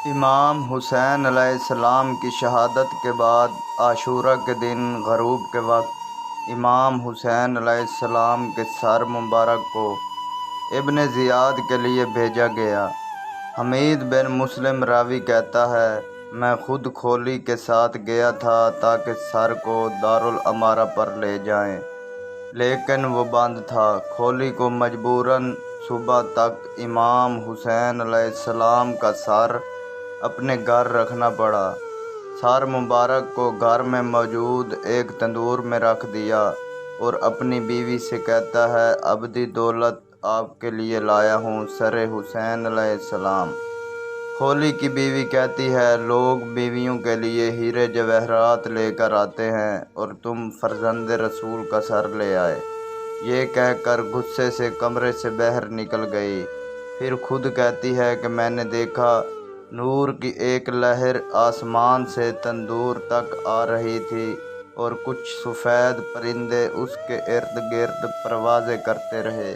امام حسین علیہ السلام کی شہادت کے بعد عاشورہ کے دن غروب کے وقت امام حسین علیہ السلام کے سر مبارک کو ابن زیاد کے لیے بھیجا گیا۔ حمید بن مسلم راوی کہتا ہے، میں خود کھولی کے ساتھ گیا تھا تاکہ سر کو دارالامارہ پر لے جائیں، لیکن وہ بند تھا۔ کھولی کو مجبوراً صبح تک امام حسین علیہ السلام کا سر اپنے گھر رکھنا پڑا۔ سر مبارک کو گھر میں موجود ایک تندور میں رکھ دیا اور اپنی بیوی سے کہتا ہے، ابدی دولت آپ کے لیے لایا ہوں، سر حسین علیہ السلام۔ کھولی کی بیوی کہتی ہے، لوگ بیویوں کے لیے ہیرے جواہرات لے کر آتے ہیں اور تم فرزند رسول کا سر لے آئے۔ یہ کہہ کر غصے سے کمرے سے باہر نکل گئی۔ پھر خود کہتی ہے کہ میں نے دیکھا نور کی ایک لہر آسمان سے تندور تک آ رہی تھی اور کچھ سفید پرندے اس کے ارد گرد پروازیں کرتے رہے۔